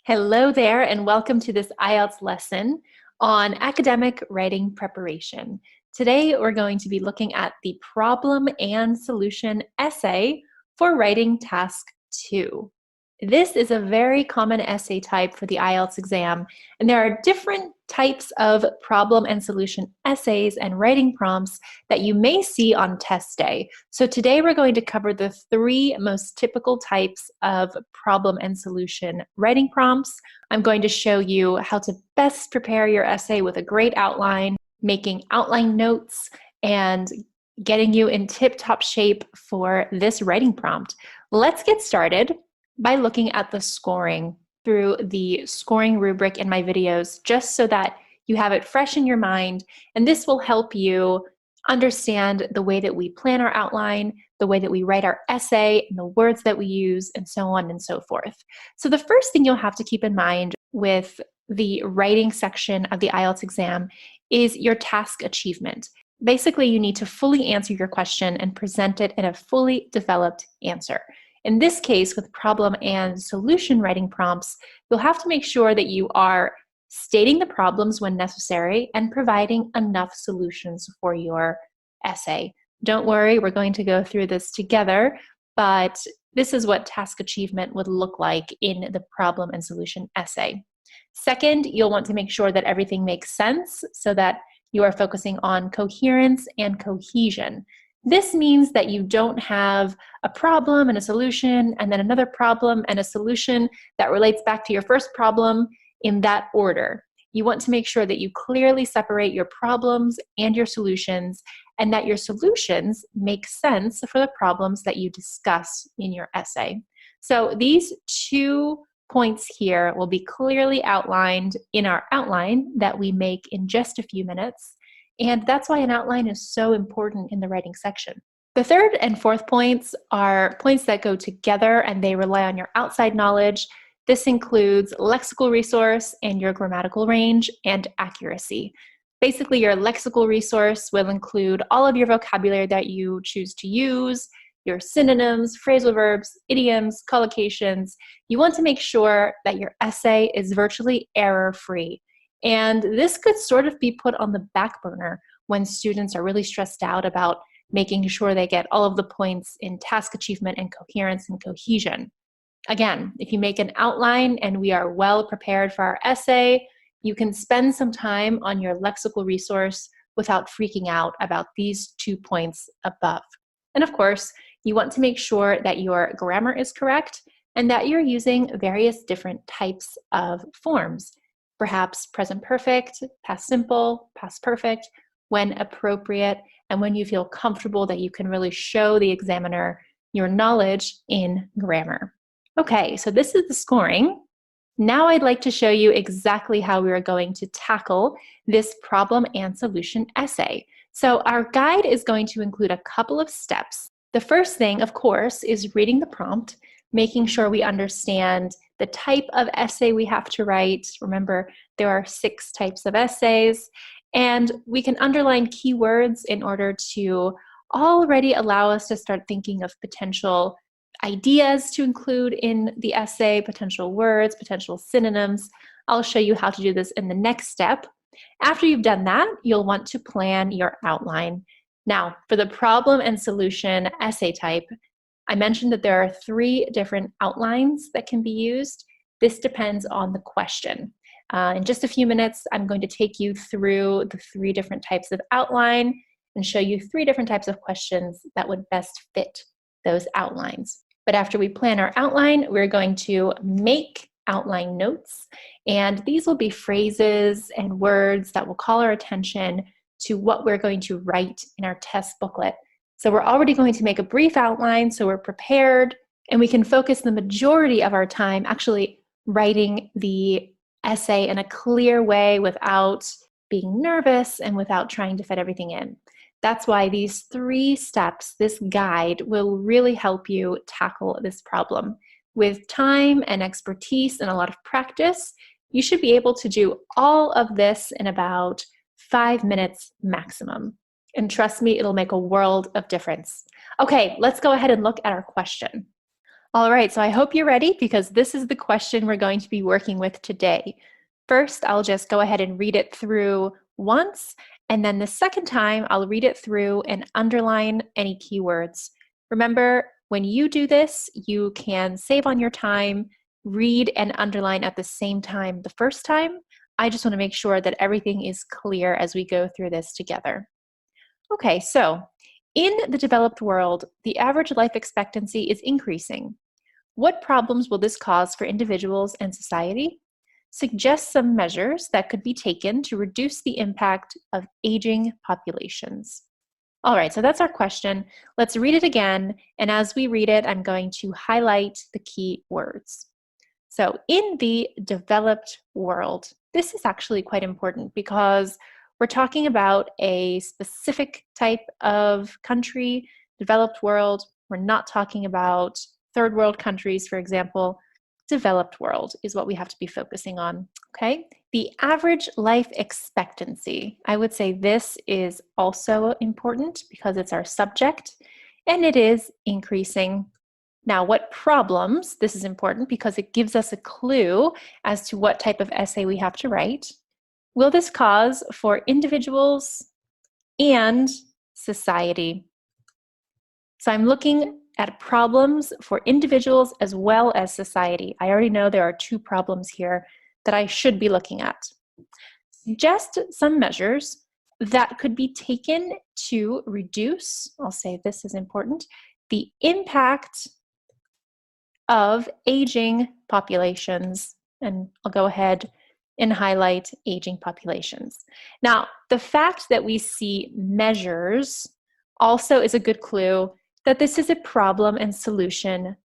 Hello there, and welcome to this IELTS lesson on academic writing preparation. Today, we're going to be looking at the problem and solution essay for writing task 2. This is a very common essay type for the IELTS exam, and there are different types of problem and solution essays and writing prompts that you may see on test day. So today we're going to cover the 3 most typical types of problem and solution writing prompts. I'm going to show you how to best prepare your essay with a great outline, making outline notes, and getting you in tip-top shape for this writing prompt. Let's get started by looking at the scoring through the scoring rubric in my videos, just so that you have it fresh in your mind, and this will help you understand the way that we plan our outline, the way that we write our essay, and the words that we use, and so on and so forth. So the first thing you'll have to keep in mind with the writing section of the IELTS exam is your task achievement. Basically, you need to fully answer your question and present it in a fully developed answer. In this case, with problem and solution writing prompts, you'll have to make sure that you are stating the problems when necessary and providing enough solutions for your essay. Don't worry, we're going to go through this together, but this is what task achievement would look like in the problem and solution essay. Second, you'll want to make sure that everything makes sense so that you are focusing on coherence and cohesion. This means that you don't have a problem and a solution, and then another problem and a solution that relates back to your first problem in that order. You want to make sure that you clearly separate your problems and your solutions, and that your solutions make sense for the problems that you discuss in your essay. So these 2 points here will be clearly outlined in our outline that we make in just a few minutes. And that's why an outline is so important in the writing section. The third and fourth points are points that go together and they rely on your outside knowledge. This includes lexical resource and your grammatical range and accuracy. Basically, your lexical resource will include all of your vocabulary that you choose to use, your synonyms, phrasal verbs, idioms, collocations. You want to make sure that your essay is virtually error-free. And this could sort of be put on the back burner when students are really stressed out about making sure they get all of the points in task achievement and coherence and cohesion. Again, if you make an outline and we are well prepared for our essay, you can spend some time on your lexical resource without freaking out about these 2 points above. And of course, you want to make sure that your grammar is correct and that you're using various different types of forms. Perhaps present perfect, past simple, past perfect, when appropriate, and when you feel comfortable that you can really show the examiner your knowledge in grammar. Okay, so this is the scoring. Now I'd like to show you exactly how we are going to tackle this problem and solution essay. So our guide is going to include a couple of steps. The first thing, of course, is reading the prompt, making sure we understand the type of essay we have to write. Remember, there are 6 types of essays, and we can underline keywords in order to already allow us to start thinking of potential ideas to include in the essay, potential words, potential synonyms. I'll show you how to do this in the next step. After you've done that, you'll want to plan your outline. Now, for the problem and solution essay type, I mentioned that there are 3 different outlines that can be used. This depends on the question. In just a few minutes, I'm going to take you through the 3 different types of outline and show you 3 different types of questions that would best fit those outlines. But after we plan our outline, we're going to make outline notes, and these will be phrases and words that will call our attention to what we're going to write in our test booklet. So we're already going to make a brief outline so we're prepared, and we can focus the majority of our time actually writing the essay in a clear way without being nervous and without trying to fit everything in. That's why these 3 steps, this guide, will really help you tackle this problem. With time and expertise and a lot of practice, you should be able to do all of this in about 5 minutes maximum. And trust me, it'll make a world of difference. Okay, let's go ahead and look at our question. All right, so I hope you're ready because this is the question we're going to be working with today. First, I'll just go ahead and read it through once, and then the second time, I'll read it through and underline any keywords. Remember, when you do this, you can save on your time, read and underline at the same time the first time. I just want to make sure that everything is clear as we go through this together. Okay, so in the developed world, the average life expectancy is increasing. What problems will this cause for individuals and society? Suggest some measures that could be taken to reduce the impact of aging populations. All right, so that's our question. Let's read it again, and as we read it, I'm going to highlight the key words. So in the developed world, this is actually quite important because we're talking about a specific type of country, developed world. We're not talking about third world countries, for example. Developed world is what we have to be focusing on, okay? The average life expectancy, I would say this is also important because it's our subject and it is increasing. Now, what problems, this is important because it gives us a clue as to what type of essay we have to write, will this cause for individuals and society? So I'm looking at problems for individuals as well as society. I already know there are two problems here that I should be looking at. Suggest some measures that could be taken to reduce, I'll say this is important, the impact of aging populations. And I'll go ahead and highlight aging populations. Now, the fact that we see measures also is a good clue that this is a problem and solution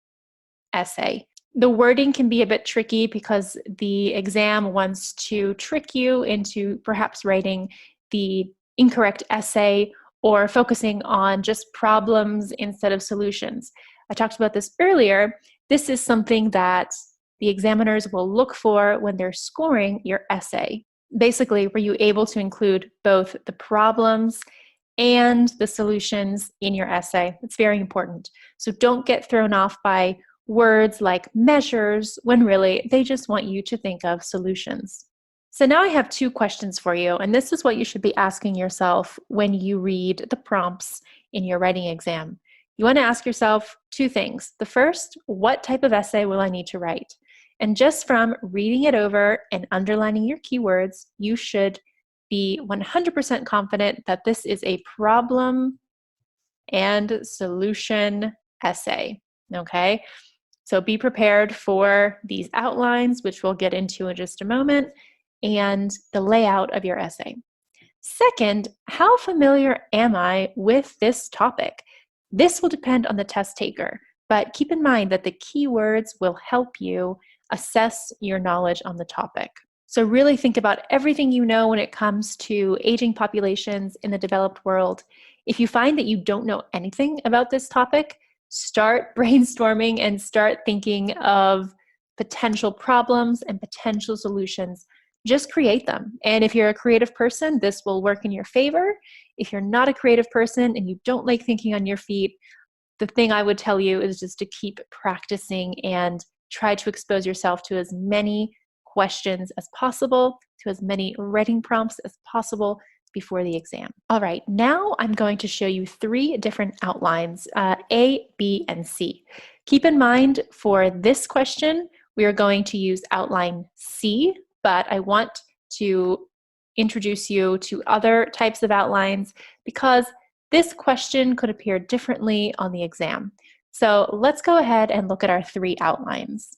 essay. The wording can be a bit tricky because the exam wants to trick you into perhaps writing the incorrect essay or focusing on just problems instead of solutions. I talked about this earlier. This is something that the examiners will look for when they're scoring your essay. Basically, were you able to include both the problems and the solutions in your essay? It's very important. So don't get thrown off by words like measures when really they just want you to think of solutions. So now I have two questions for you, and this is what you should be asking yourself when you read the prompts in your writing exam. You want to ask yourself two things. The first, what type of essay will I need to write? And just from reading it over and underlining your keywords, you should be 100% confident that this is a problem and solution essay, okay? So be prepared for these outlines, which we'll get into in just a moment, and the layout of your essay. Second, how familiar am I with this topic? This will depend on the test taker, but keep in mind that the keywords will help you assess your knowledge on the topic. So really think about everything you know when it comes to aging populations in the developed world. If you find that you don't know anything about this topic, start brainstorming and start thinking of potential problems and potential solutions. Just create them. And if you're a creative person, this will work in your favor. If you're not a creative person and you don't like thinking on your feet, the thing I would tell you is just to keep practicing and try to expose yourself to as many questions as possible, to as many writing prompts as possible before the exam. All right, now I'm going to show you three different outlines, A, B, and C. Keep in mind for this question, we are going to use outline C, but I want to introduce you to other types of outlines because this question could appear differently on the exam. So let's go ahead and look at our three outlines.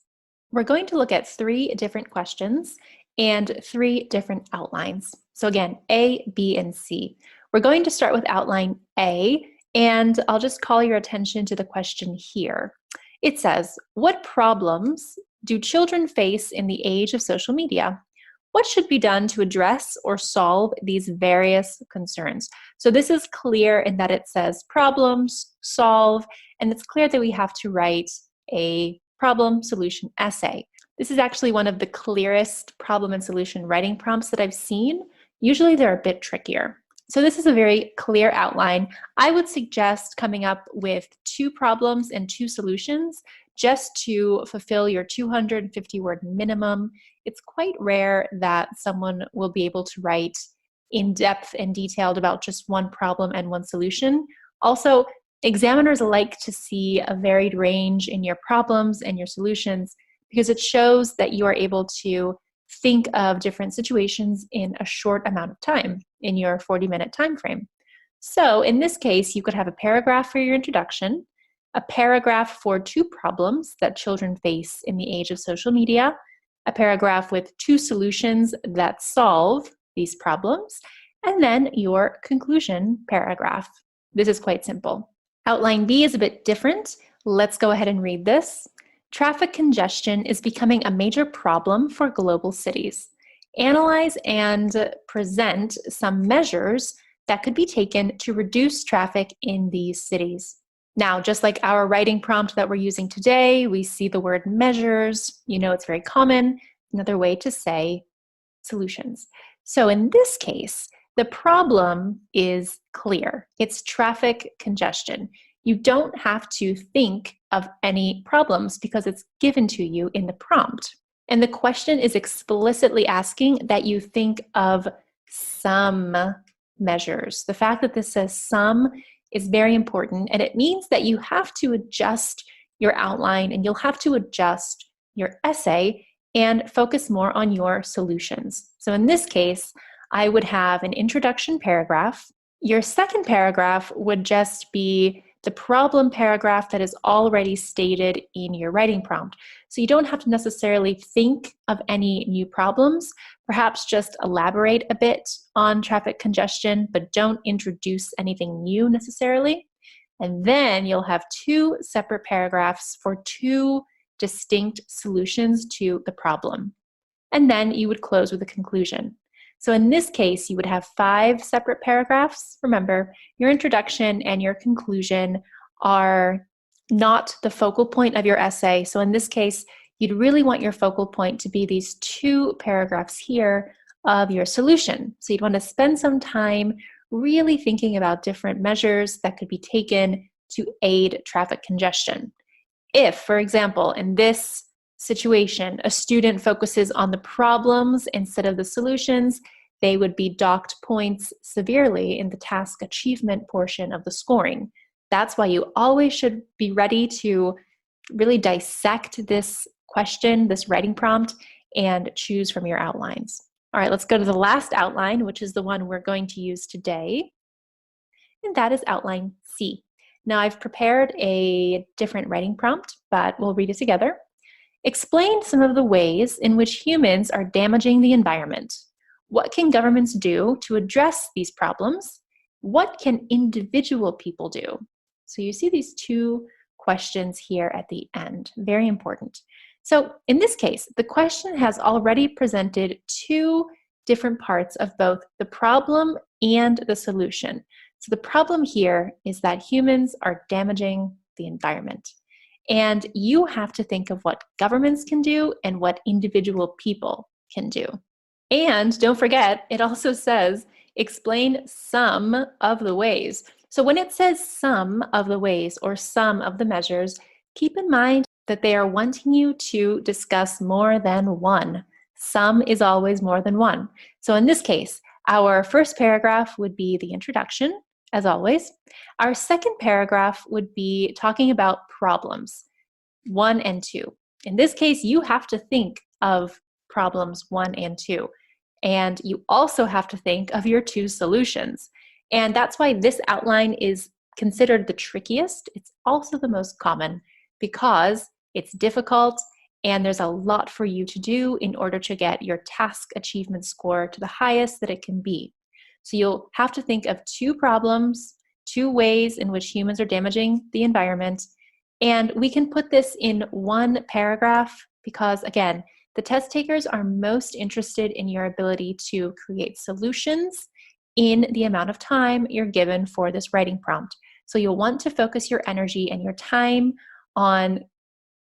We're going to look at three different questions and three different outlines. So again, A, B, and C. We're going to start with outline A, and I'll just call your attention to the question here. It says, what problems do children face in the age of social media? What should be done to address or solve these various concerns? So this is clear in that it says problems, solve, and it's clear that we have to write a problem solution essay. This is actually one of the clearest problem and solution writing prompts that I've seen. Usually they're a bit trickier. So this is a very clear outline. I would suggest coming up with two problems and two solutions just to fulfill your 250-word minimum. It's quite rare that someone will be able to write in depth and detailed about just one problem and one solution. Also, examiners like to see a varied range in your problems and your solutions because it shows that you are able to think of different situations in a short amount of time in your 40-minute time frame. So in this case, you could have a paragraph for your introduction, a paragraph for 2 problems that children face in the age of social media, a paragraph with 2 solutions that solve these problems, and then your conclusion paragraph. This is quite simple. Outline B is a bit different. Let's go ahead and read this. Traffic congestion is becoming a major problem for global cities. Analyze and present some measures that could be taken to reduce traffic in these cities. Now, just like our writing prompt that we're using today, we see the word measures. You know, it's very common. Another way to say solutions. So in this case, the problem is clear. It's traffic congestion. You don't have to think of any problems because it's given to you in the prompt. And the question is explicitly asking that you think of some measures. The fact that this says some is very important, and it means that you have to adjust your outline and you'll have to adjust your essay and focus more on your solutions. So in this case, I would have an introduction paragraph. Your second paragraph would just be the problem paragraph that is already stated in your writing prompt. So you don't have to necessarily think of any new problems. Perhaps just elaborate a bit on traffic congestion, but don't introduce anything new necessarily. And then you'll have 2 separate paragraphs for 2 distinct solutions to the problem. And then you would close with a conclusion. So in this case, you would have 5 separate paragraphs. Remember, your introduction and your conclusion are not the focal point of your essay. So in this case, you'd really want your focal point to be these 2 paragraphs here of your solution. So you'd want to spend some time really thinking about different measures that could be taken to aid traffic congestion. If, for example, in this situation, a student focuses on the problems instead of the solutions, they would be docked points severely in the task achievement portion of the scoring. That's why you always should be ready to really dissect this question, this writing prompt, and choose from your outlines. All right, let's go to the last outline, which is the one we're going to use today, and that is outline C. Now, I've prepared a different writing prompt, but we'll read it together. Explain some of the ways in which humans are damaging the environment. What can governments do to address these problems? What can individual people do? So you see these 2 questions here at the end, very important. So in this case, the question has already presented 2 different parts of both the problem and the solution. So the problem here is that humans are damaging the environment. And you have to think of what governments can do and what individual people can do. And don't forget, it also says, explain some of the ways. So when it says some of the ways or some of the measures, keep in mind that they are wanting you to discuss more than one. Some is always more than one. So in this case, our first paragraph would be the introduction, as always. Our second paragraph would be talking about problems, 1 and 2. In this case, you have to think of problems 1 and 2. And you also have to think of your 2 solutions. And that's why this outline is considered the trickiest. It's also the most common because it's difficult and there's a lot for you to do in order to get your task achievement score to the highest that it can be. So you'll have to think of 2 problems, 2 ways in which humans are damaging the environment. And we can put this in 1 paragraph because, again, the test takers are most interested in your ability to create solutions in the amount of time you're given for this writing prompt. So you'll want to focus your energy and your time on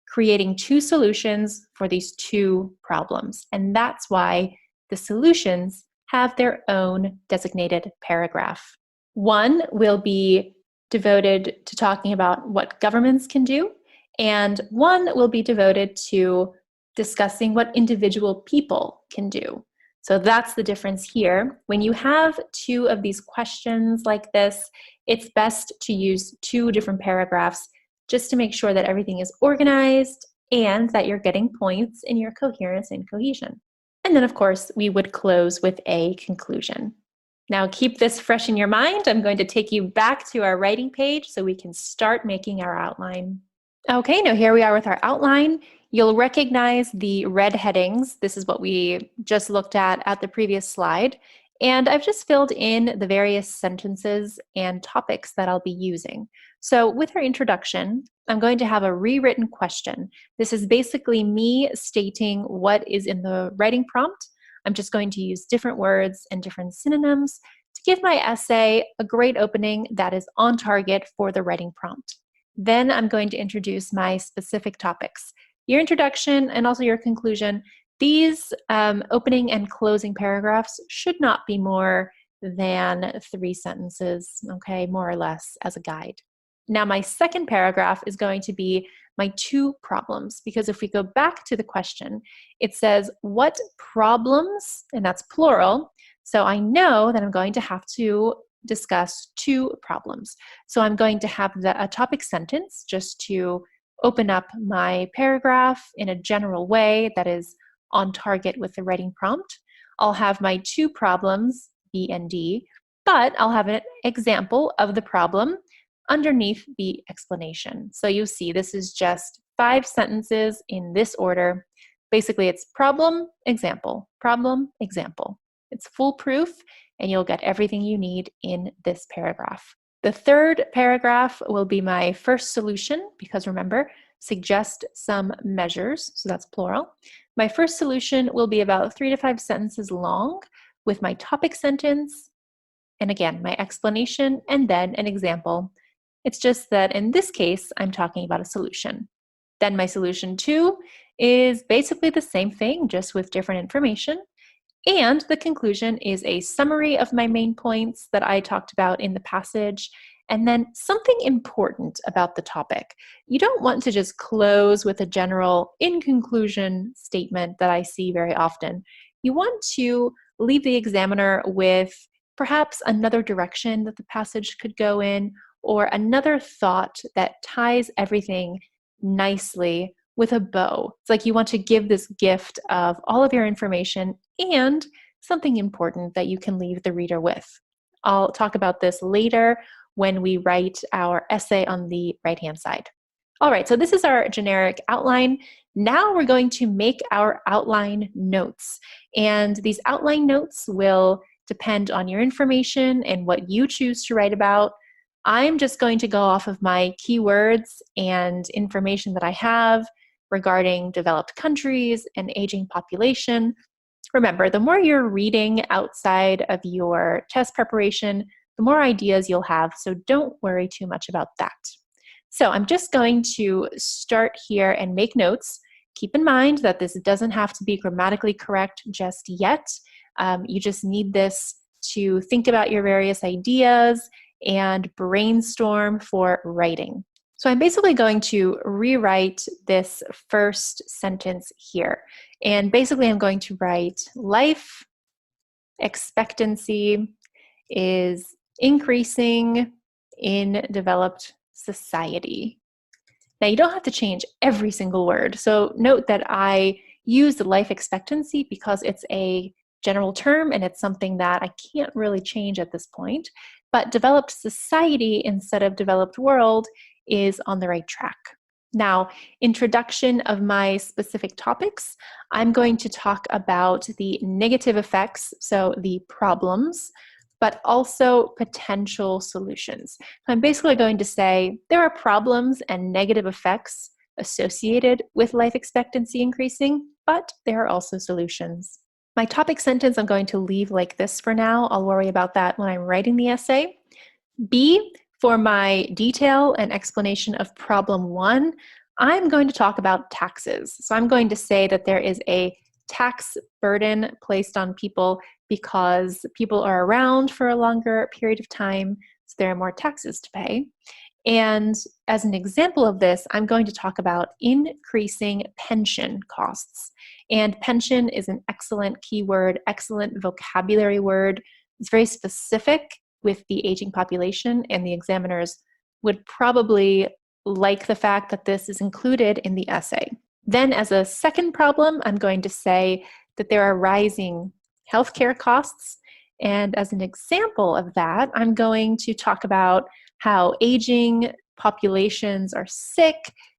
creating 2 solutions for these 2 problems. And that's why the solutions have their own designated paragraph. 1 will be devoted to talking about what governments can do, and one will be devoted to discussing what individual people can do. So that's the difference here. When you have two of these questions like this, it's best to use two different paragraphs just to make sure that everything is organized and that you're getting points in your coherence and cohesion. And then, of course, we would close with a conclusion. Now, keep this fresh in your mind. I'm going to take you back to our writing page so we can start making our outline. Okay, now here we are with our outline. You'll recognize the red headings. This is what we just looked at the previous slide. And I've just filled in the various sentences and topics that I'll be using. So with our introduction, I'm going to have a rewritten question. This is basically me stating what is in the writing prompt. I'm just going to use different words and different synonyms to give my essay a great opening that is on target for the writing prompt. Then I'm going to introduce my specific topics. Your introduction and also your conclusion. These opening and closing paragraphs should not be more than 3 sentences, okay, more or less as a guide. Now my second paragraph is going to be my 2 problems, because if we go back to the question, it says, what problems, and that's plural, so I know that I'm going to have to discuss 2 problems. So I'm going to have a topic sentence just to open up my paragraph in a general way that is on target with the writing prompt. I'll have my 2 problems, B and D, but I'll have an example of the problem underneath the explanation. So you'll see this is just 5 sentences in this order. Basically, it's problem, example, problem, example. It's foolproof, and you'll get everything you need in this paragraph. The third paragraph will be my first solution, because remember, suggest some measures, so that's plural. My first solution will be about 3 to 5 sentences long with my topic sentence, and again, my explanation, and then an example. It's just that in this case, I'm talking about a solution. Then my solution 2 is basically the same thing, just with different information. And the conclusion is a summary of my main points that I talked about in the passage, and then something important about the topic. You don't want to just close with a general in conclusion statement that I see very often. You want to leave the examiner with perhaps another direction that the passage could go in, or another thought that ties everything nicely with a bow. It's like you want to give this gift of all of your information and something important that you can leave the reader with. I'll talk about this later when we write our essay on the right-hand side. All right, so this is our generic outline. Now we're going to make our outline notes. And these outline notes will depend on your information and what you choose to write about. I'm just going to go off of my keywords and information that I have regarding developed countries and aging population. Remember, the more you're reading outside of your test preparation, the more ideas you'll have, so don't worry too much about that. So I'm just going to start here and make notes. Keep in mind that this doesn't have to be grammatically correct just yet. You just need this to think about your various ideas and brainstorm for writing. So I'm basically going to rewrite this first sentence here. And basically I'm going to write life expectancy is increasing in developed society. Now you don't have to change every single word. So note that I use the life expectancy because it's a general term and it's something that I can't really change at this point. But developed society instead of developed world is on the right track. Now, introduction of my specific topics, I'm going to talk about the negative effects, so the problems, but also potential solutions. I'm basically going to say there are problems and negative effects associated with life expectancy increasing, but there are also solutions. My topic sentence I'm going to leave like this for now. I'll worry about that when I'm writing the essay. B, for my detail and explanation of problem 1, I'm going to talk about taxes. So I'm going to say that there is a tax burden placed on people because people are around for a longer period of time, so there are more taxes to pay. And as an example of this, I'm going to talk about increasing pension costs. And pension is an excellent keyword, excellent vocabulary word. It's very specific with the aging population, and the examiners would probably like the fact that this is included in the essay. Then as a second problem, I'm going to say that there are rising healthcare costs. And as an example of that, I'm going to talk about how aging populations are sick,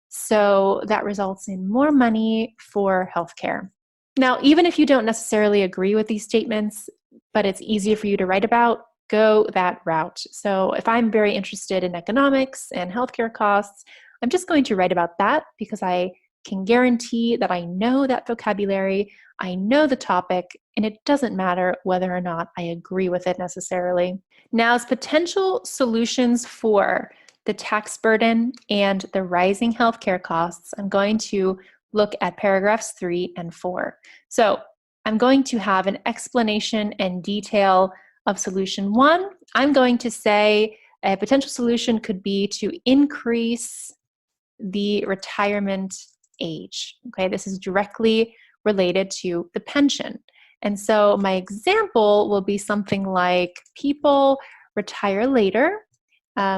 so that results in more money for healthcare. Now, even if you don't necessarily agree with these statements, but it's easier for you to write about, go that route. So if I'm very interested in economics and healthcare costs, I'm just going to write about that because I can guarantee that I know that vocabulary, I know the topic, and it doesn't matter whether or not I agree with it necessarily. Now, as potential solutions for the tax burden and the rising healthcare costs, I'm going to look at paragraphs 3 and 4. So I'm going to have an explanation and detail of solution 1. I'm going to say a potential solution could be to increase the retirement age. Okay, this is directly related to the pension. And so my example will be something like people retire later,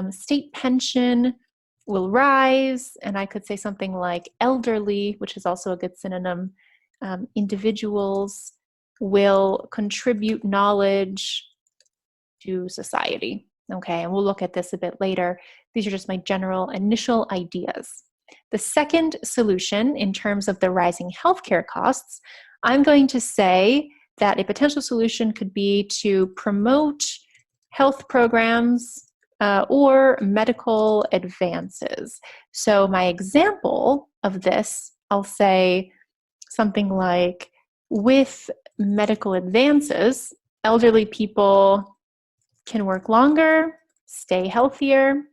state pension will rise, and I could say something like elderly, which is also a good synonym. Individuals will contribute knowledge to society. Okay, and we'll look at this a bit later. These are just my general initial ideas. The second solution, in terms of the rising healthcare costs, I'm going to say that a potential solution could be to promote health programs or medical advances. So my example of this, I'll say something like, with medical advances, elderly people can work longer, stay healthier,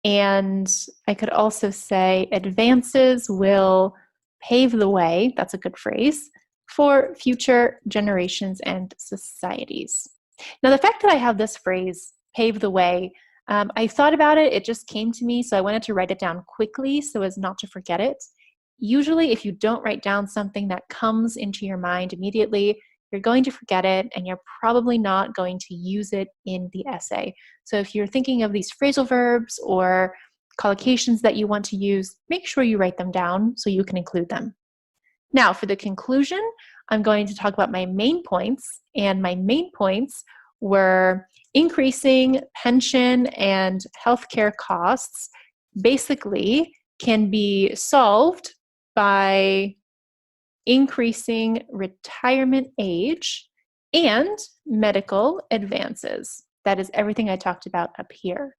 and I could also say advances will pave the way, that's a good phrase, for future generations and societies. Now, the fact that I have this phrase, pave the way, I thought about it, it just came to me, so I wanted to write it down quickly so as not to forget it. Usually, if you don't write down something that comes into your mind immediately, you're going to forget it, and you're probably not going to use it in the essay. So if you're thinking of these phrasal verbs or collocations that you want to use, make sure you write them down so you can include them. Now, for the conclusion, I'm going to talk about my main points, and my main points were increasing pension and healthcare costs basically can be solved by increasing retirement age and medical advances. That is everything I talked about up here.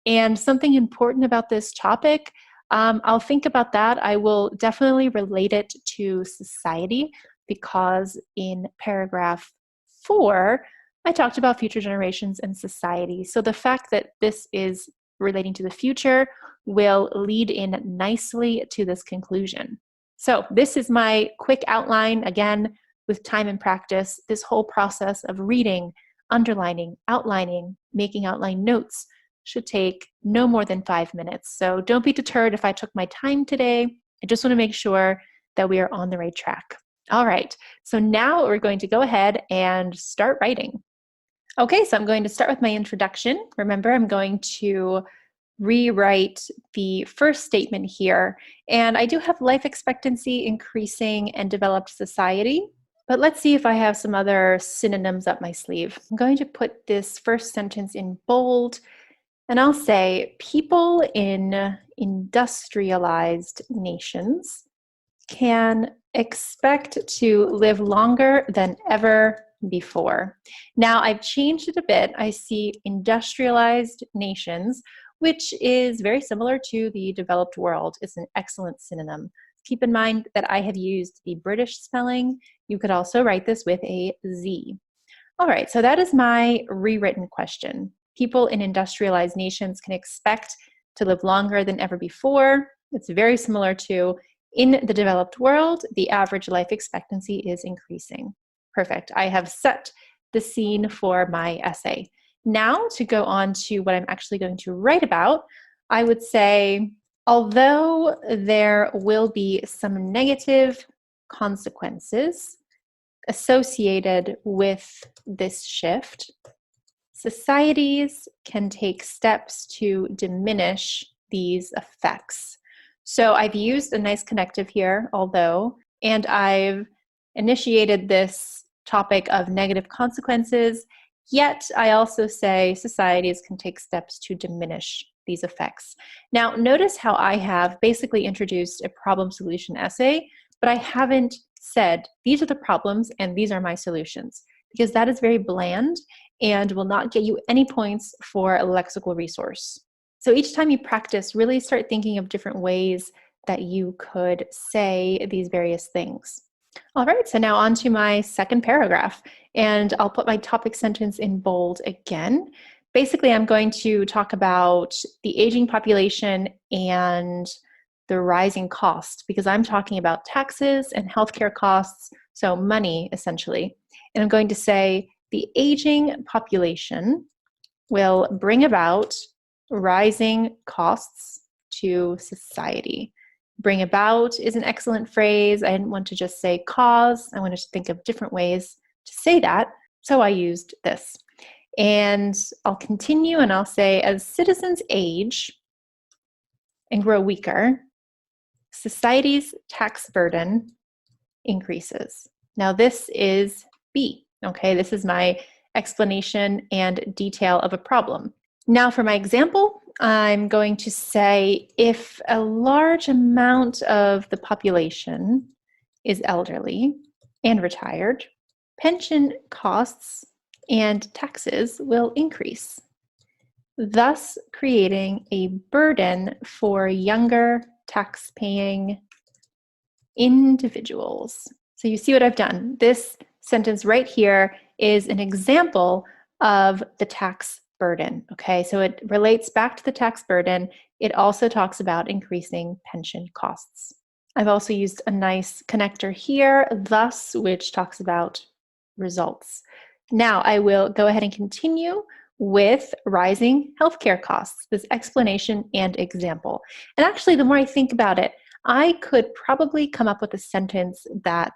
And something important about this topic, I'll think about that. I will definitely relate it to society because in paragraph 4, I talked about future generations and society. So the fact that this is relating to the future will lead in nicely to this conclusion. So this is my quick outline. Again, with time and practice, this whole process of reading, underlining, outlining, making outline notes should take no more than 5 minutes. So don't be deterred if I took my time today. I just want to make sure that we are on the right track. All right, so now we're going to go ahead and start writing. Okay, so I'm going to start with my introduction. Remember, I'm going to rewrite the first statement here. And I do have life expectancy increasing and developed society, but let's see if I have some other synonyms up my sleeve. I'm going to put this first sentence in bold, and I'll say people in industrialized nations can expect to live longer than ever before. Now I've changed it a bit. I see industrialized nations, which is very similar to the developed world. It's an excellent synonym. Keep in mind that I have used the British spelling. You could also write this with a Z. All right, so that is my rewritten question. People in industrialized nations can expect to live longer than ever before. It's very similar to in the developed world, the average life expectancy is increasing. Perfect. I have set the scene for my essay. Now to go on to what I'm actually going to write about, I would say, although there will be some negative consequences associated with this shift, societies can take steps to diminish these effects. So I've used a nice connective here, although, and I've initiated this topic of negative consequences, yet I also say societies can take steps to diminish these effects. Now, notice how I have basically introduced a problem solution essay, but I haven't said these are the problems and these are my solutions, because that is very bland and will not get you any points for a lexical resource. So each time you practice, really start thinking of different ways that you could say these various things. All right, so now on to my second paragraph, and I'll put my topic sentence in bold again. Basically, I'm going to talk about the aging population and the rising cost, because I'm talking about taxes and healthcare costs, so money essentially. And I'm going to say the aging population will bring about rising costs to society. Bring about is an excellent phrase. I didn't want to just say cause. I wanted to think of different ways to say that, so I used this. And I'll continue and I'll say, as citizens age and grow weaker, society's tax burden increases. Now this is B, okay? This is my explanation and detail of a problem. Now for my example, I'm going to say if a large amount of the population is elderly and retired, pension costs and taxes will increase, thus creating a burden for younger tax-paying individuals. So you see what I've done. This sentence right here is an example of the tax burden, okay? So it relates back to the tax burden. It also talks about increasing pension costs. I've also used a nice connector here, thus, which talks about results. Now I will go ahead and continue with rising healthcare costs, this explanation and example. And actually, the more I think about it, I could probably come up with a sentence that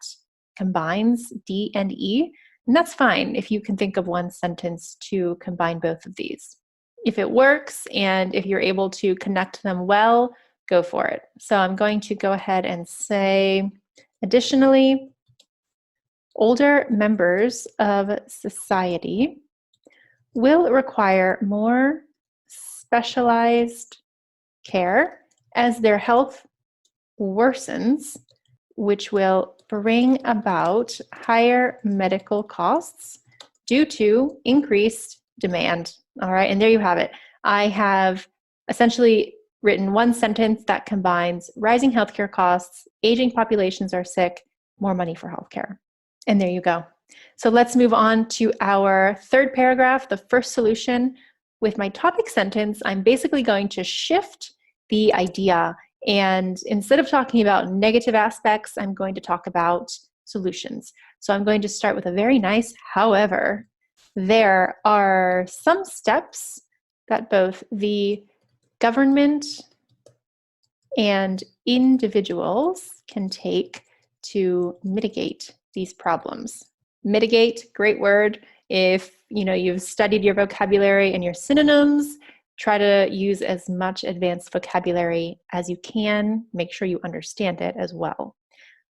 combines D and E, and that's fine if you can think of one sentence to combine both of these. If it works and if you're able to connect them well, go for it. So I'm going to go ahead and say, additionally, older members of society will require more specialized care as their health worsens, which will bring about higher medical costs due to increased demand. All right, and there you have it. I have essentially written one sentence that combines rising healthcare costs, aging populations are sick, more money for healthcare. And there you go. So let's move on to our third paragraph, the first solution. With my topic sentence, I'm basically going to shift the idea, and instead of talking about negative aspects, I'm going to talk about solutions. So I'm going to start with a very nice however. There are some steps that both the government and individuals can take to mitigate these problems. Mitigate, great word. If you've studied your vocabulary and your synonyms, try to use as much advanced vocabulary as you can. Make sure you understand it as well.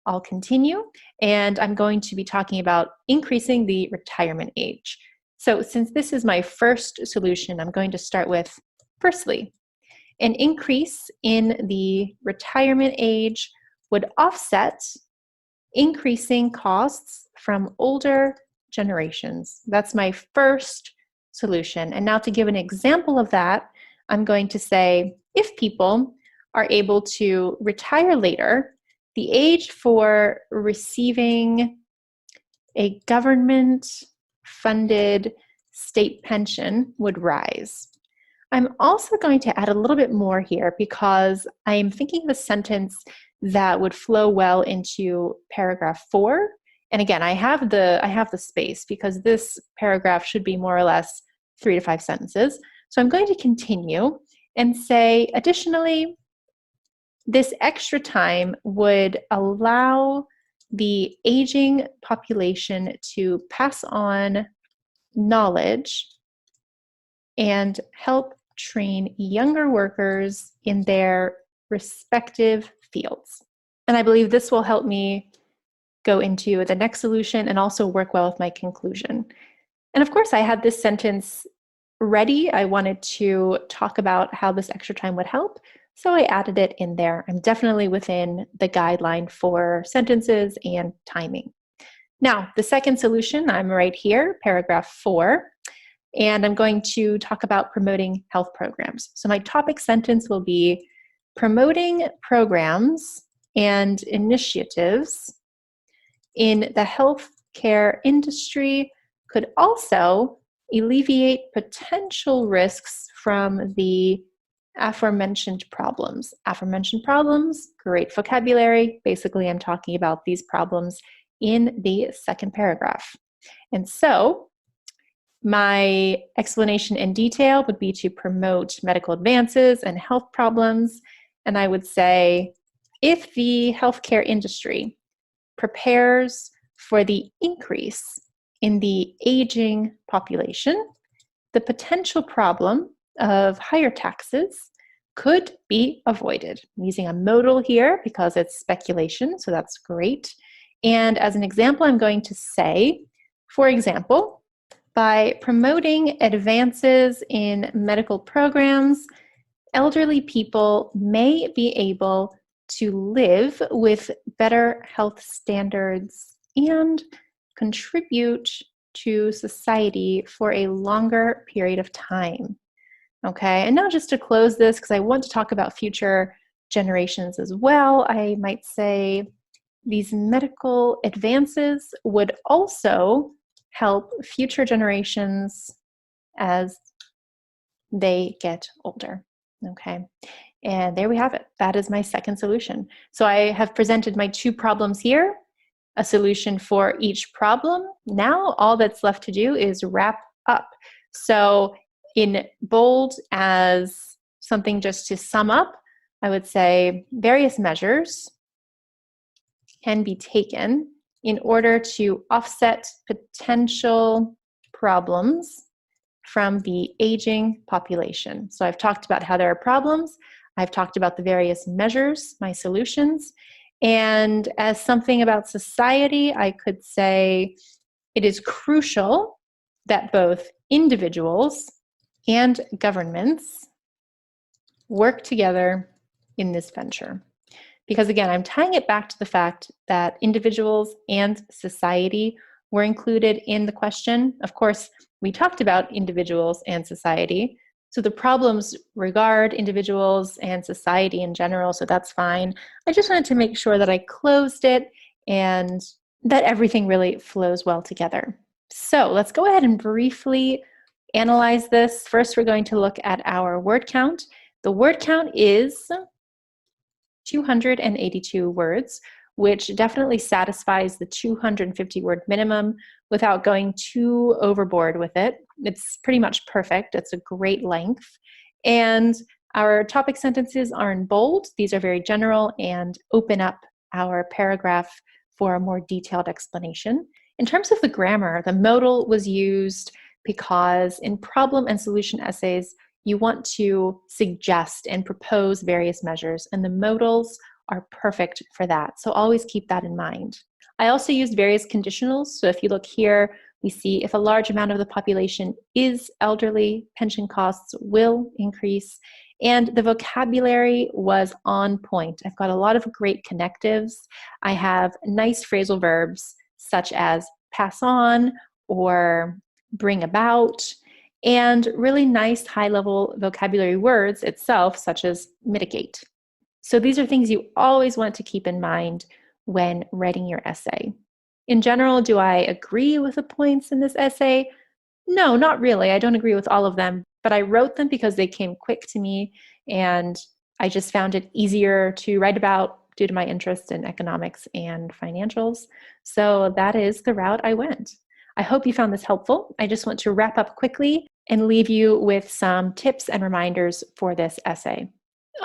I'll continue, and I'm going to be talking about increasing the retirement age. So since this is my first solution, I'm going to start with, firstly, an increase in the retirement age would offset increasing costs from older generations. That's my first solution. And now to give an example of that, I'm going to say, if people are able to retire later, the age for receiving a government-funded state pension would rise. I'm also going to add a little bit more here because I am thinking of a sentence that would flow well into paragraph 4. And again, I have the space because this paragraph should be more or less 3 to 5 sentences. So I'm going to continue and say, additionally, this extra time would allow the aging population to pass on knowledge and help train younger workers in their respective fields. And I believe this will help me go into the next solution and also work well with my conclusion. And of course, I had this sentence ready. I wanted to talk about how this extra time would help, so I added it in there. I'm definitely within the guideline for sentences and timing. Now, the second solution, I'm right here, paragraph 4, and I'm going to talk about promoting health programs. So my topic sentence will be promoting programs and initiatives in the healthcare industry could also alleviate potential risks from the aforementioned problems. Aforementioned problems, great vocabulary. Basically, I'm talking about these problems in the second paragraph. And so my explanation in detail would be to promote medical advances and health problems. And I would say, if the healthcare industry prepares for the increase in the aging population, the potential problem of higher taxes could be avoided. I'm using a modal here because it's speculation, so that's great. And as an example, I'm going to say, for example, by promoting advances in medical programs, elderly people may be able to live with better health standards and contribute to society for a longer period of time. Okay, and now just to close this, because I want to talk about future generations as well, I might say these medical advances would also help future generations as they get older. Okay, and there we have it. That is my second solution. So I have presented my 2 problems here, a solution for each problem. Now all that's left to do is wrap up. So in bold, as something just to sum up, I would say various measures can be taken in order to offset potential problems from the aging population. So I've talked about how there are problems. I've talked about the various measures, my solutions. And as something about society, I could say it is crucial that both individuals and governments work together in this venture. Because again, I'm tying it back to the fact that individuals and society were included in the question. Of course, we talked about individuals and society, so the problems regard individuals and society in general, so that's fine. I just wanted to make sure that I closed it and that everything really flows well together. So let's go ahead and briefly analyze this. First, we're going to look at our word count. The word count is 282 words, which definitely satisfies the 250 word minimum without going too overboard with it. It's pretty much perfect. It's a great length. And our topic sentences are in bold. These are very general and open up our paragraph for a more detailed explanation. In terms of the grammar, the modal was used because in problem and solution essays, you want to suggest and propose various measures, and the modals are perfect for that. So always keep that in mind. I also used various conditionals. So if you look here, we see if a large amount of the population is elderly, pension costs will increase. And the vocabulary was on point. I've got a lot of great connectives. I have nice phrasal verbs such as pass on or bring about, and really nice high-level vocabulary words itself, such as mitigate. So these are things you always want to keep in mind when writing your essay. In general, do I agree with the points in this essay? No, not really. I don't agree with all of them, but I wrote them because they came quick to me, and I just found it easier to write about due to my interest in economics and financials. So that is the route I went. I hope you found this helpful. I just want to wrap up quickly and leave you with some tips and reminders for this essay.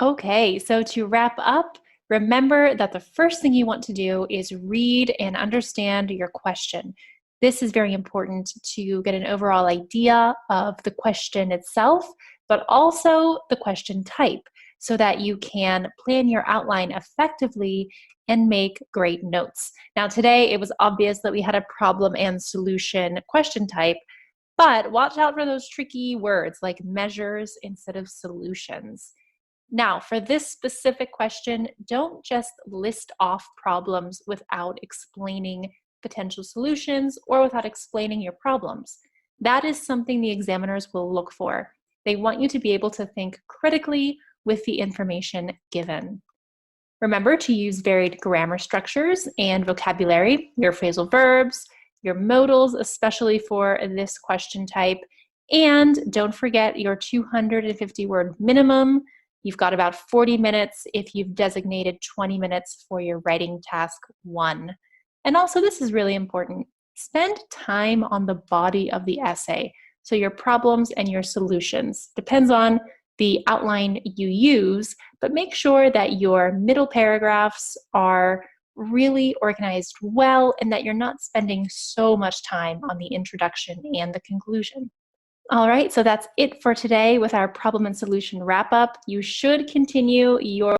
Okay, so to wrap up, remember that the first thing you want to do is read and understand your question. This is very important to get an overall idea of the question itself, but also the question type, so that you can plan your outline effectively and make great notes. Now, today it was obvious that we had a problem and solution question type, but watch out for those tricky words like measures instead of solutions. Now, for this specific question, don't just list off problems without explaining potential solutions or without explaining your problems. That is something the examiners will look for. They want you to be able to think critically with the information given. Remember to use varied grammar structures and vocabulary, your phrasal verbs, your modals, especially for this question type, and don't forget your 250 word minimum. You've got about 40 minutes if you've designated 20 minutes for your writing task 1. And also, this is really important, spend time on the body of the essay. So your problems and your solutions. Depends on the outline you use, but make sure that your middle paragraphs are really organized well and that you're not spending so much time on the introduction and the conclusion. All right, so that's it for today with our problem and solution wrap up. You should continue your